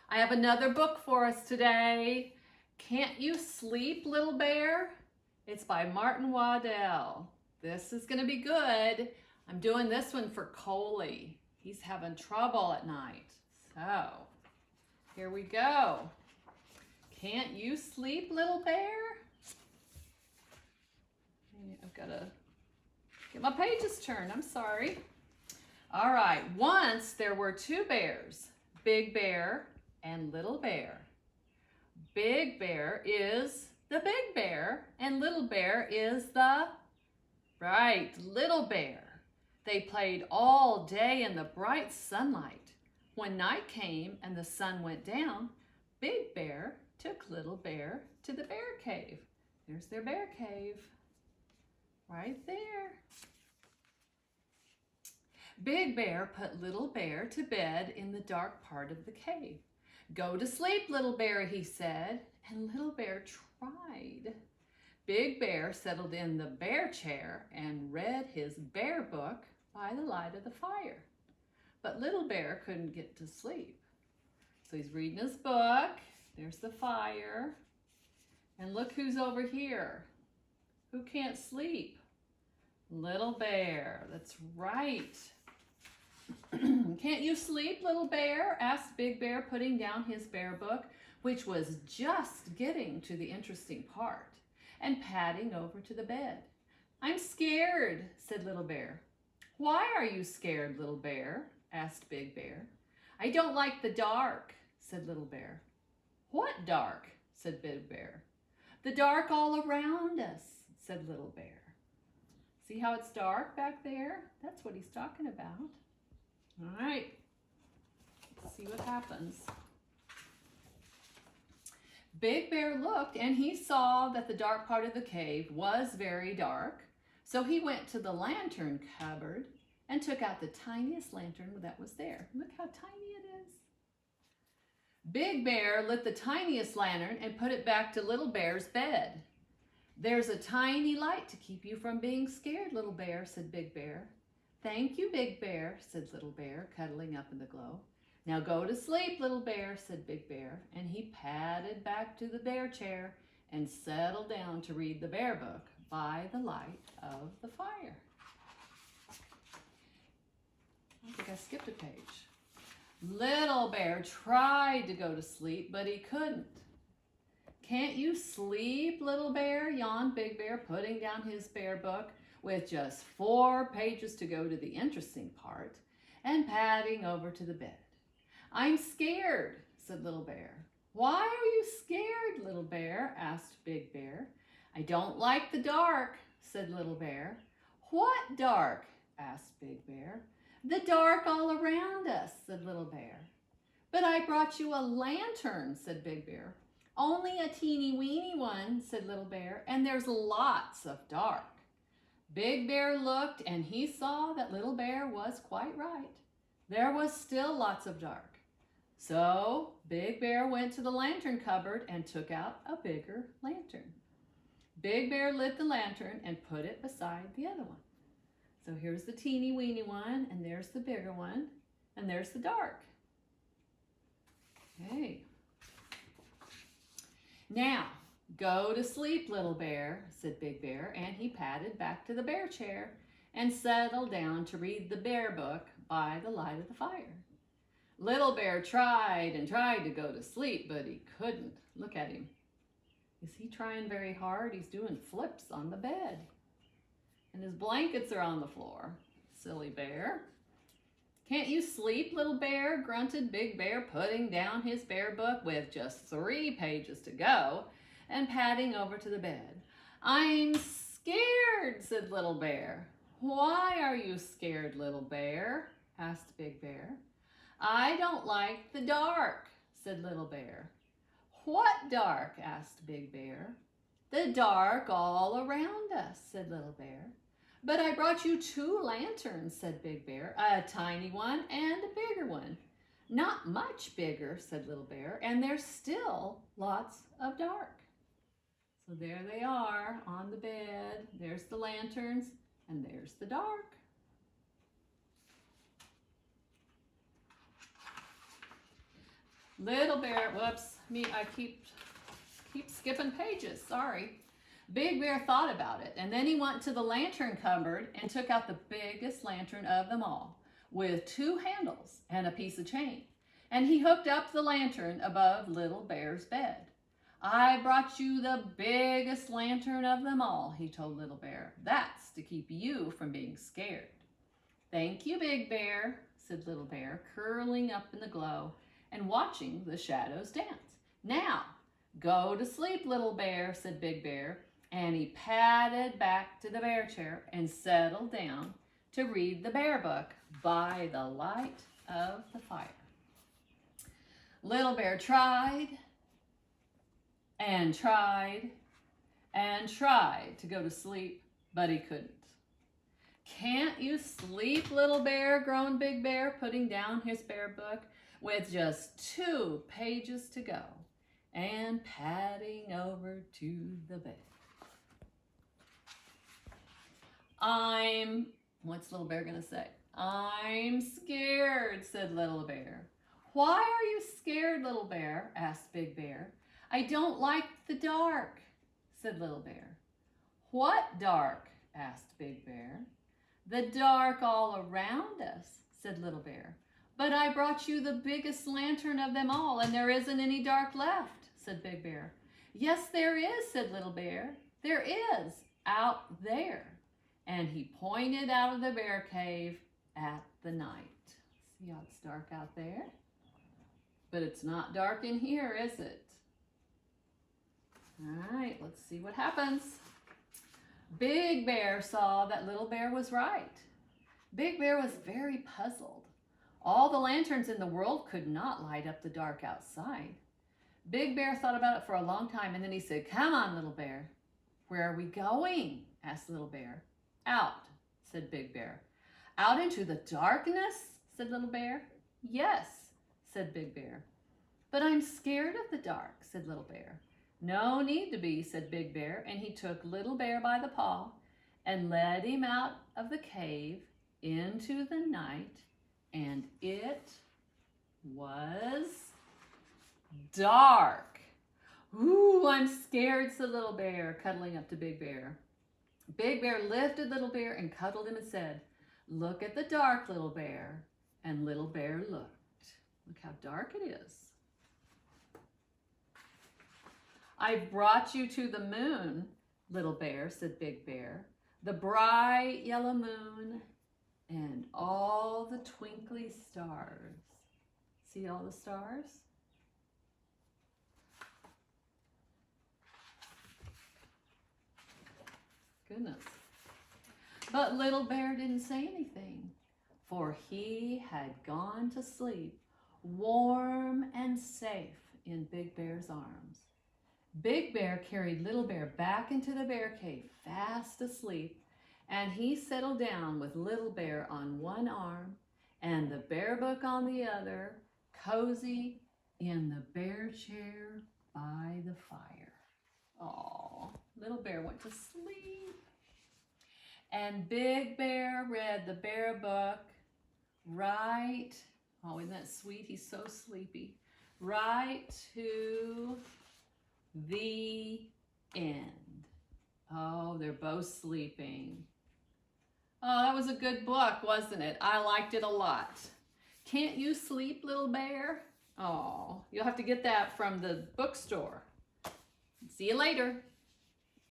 I have another book for us today. Can't You Sleep, Little Bear? It's by Martin Waddell. This is going to be good. I'm doing this one for Coley. He's having trouble at night. So, here we go. Can't you sleep, little bear? I've got to get my pages turned. I'm sorry. All right. Once there were two bears, Big Bear and Little Bear. Big Bear is the big bear, and Little Bear is the Little Bear. They played all day in the bright sunlight. When night came and the sun went down, Big Bear took Little Bear to the bear cave. There's their bear cave, right there. Big Bear put Little Bear to bed in the dark part of the cave. Go to sleep, Little Bear, he said, and Little Bear tried. Big Bear settled in the bear chair and read his bear book by the light of the fire. But Little Bear couldn't get to sleep. So he's reading his book. There's the fire. And look who's over here. Who can't sleep? Little Bear. That's right. Can't you sleep, Little Bear? Asked Big Bear, putting down his bear book, which was just getting to the interesting part, and padding over to the bed. I'm scared, said Little Bear. Why are you scared, Little Bear? Asked Big Bear. I don't like the dark, said Little Bear. What dark? Said Big Bear. The dark all around us, said Little Bear. See how it's dark back there? That's what he's talking about. All right, let's see what happens. Big Bear looked and he saw that the dark part of the cave was very dark. So he went to the lantern cupboard and took out the tiniest lantern that was there. Look how tiny it is. Big Bear lit the tiniest lantern and put it back to Little Bear's bed. There's a tiny light to keep you from being scared, Little Bear, said Big Bear. Thank you, Big Bear, said Little Bear, cuddling up in the glow. Now go to sleep, Little Bear, said Big Bear, and he padded back to the bear chair and settled down to read the bear book by the light of the fire. I think I skipped a page. Little Bear tried to go to sleep, but he couldn't. Can't you sleep, Little Bear? Yawned Big Bear, putting down his bear book with just 4 pages to go to the interesting part and padding over to the bed. I'm scared, said Little Bear. Why are you scared, Little Bear? Asked Big Bear. I don't like the dark, said Little Bear. What dark? Asked Big Bear. The dark all around us, said Little Bear. But I brought you a lantern, said Big Bear. Only a teeny weeny one, said Little Bear, and there's lots of dark. Big Bear looked and he saw that Little Bear was quite right. There was still lots of dark. So Big Bear went to the lantern cupboard and took out a bigger lantern. Big Bear lit the lantern and put it beside the other one. So here's the teeny weeny one, and there's the bigger one, and there's the dark. Okay. Now, go to sleep, Little Bear, said Big Bear, and he padded back to the bear chair and settled down to read the bear book by the light of the fire. Little Bear tried and tried to go to sleep, but he couldn't. Look at him. Is he trying very hard? He's doing flips on the bed. And his blankets are on the floor. Silly bear. Can't you sleep, Little Bear? Grunted Big Bear, putting down his bear book with just 3 pages to go and padding over to the bed. I'm scared, said Little Bear. Why are you scared, Little Bear? Asked Big Bear. I don't like the dark, said Little Bear. What dark? Asked Big Bear. The dark all around us, said Little Bear. But I brought you 2 lanterns, said Big Bear, a tiny one and a bigger one. Not much bigger, said Little Bear, and there's still lots of dark. So there they are on the bed. There's the lanterns, and there's the dark. Little Bear, whoops, I keep skipping pages, sorry. Big Bear thought about it, and then he went to the lantern cupboard and took out the biggest lantern of them all, with 2 handles and a piece of chain. And he hooked up the lantern above Little Bear's bed. I brought you the biggest lantern of them all, he told Little Bear. That's to keep you from being scared. Thank you, Big Bear, said Little Bear, curling up in the glow and watching the shadows dance. Now, go to sleep, Little Bear, said Big Bear, and he padded back to the bear chair and settled down to read the bear book by the light of the fire. Little Bear tried and tried and tried to go to sleep, but he couldn't. Can't you sleep, Little Bear, groaned Big Bear, putting down his bear book with just 2 pages to go and padding over to the bed. What's Little Bear gonna say? I'm scared, said Little Bear. Why are you scared, Little Bear? Asked Big Bear. I don't like the dark, said Little Bear. What dark? Asked Big Bear. The dark all around us, said Little Bear. But I brought you the biggest lantern of them all, and there isn't any dark left, said Big Bear. Yes, there is, said Little Bear. There is, out there. And he pointed out of the bear cave at the night. See how it's dark out there? But it's not dark in here, is it? All right, let's see what happens. Big Bear saw that Little Bear was right. Big Bear was very puzzled. All the lanterns in the world could not light up the dark outside. Big Bear thought about it for a long time, and then he said, Come on, Little Bear. Where are we going? Asked Little Bear. Out, said Big Bear. Out into the darkness? Said Little Bear. Yes, said Big Bear. But I'm scared of the dark, said Little Bear. No need to be, said Big Bear, and he took Little Bear by the paw and led him out of the cave into the night, and it was dark. Ooh, I'm scared, said Little Bear, cuddling up to Big Bear. Big Bear lifted Little Bear and cuddled him and said, Look at the dark, Little Bear. And Little Bear looked. Look how dark it is. I brought you to the moon, Little Bear, said Big Bear. The bright yellow moon and all the twinkly stars. See all the stars? Goodness. But Little Bear didn't say anything, for he had gone to sleep, warm and safe in Big Bear's arms. Big Bear carried Little Bear back into the bear cave, fast asleep, and he settled down with Little Bear on one arm and the bear book on the other, cozy in the bear chair by the fire. Aw, Little Bear went to sleep. And Big Bear read the bear book right, oh, isn't that sweet? He's so sleepy. Right to the end. Oh, they're both sleeping. Oh, that was a good book, wasn't it? I liked it a lot. Can't you sleep, Little Bear? Oh, you'll have to get that from the bookstore. See you later.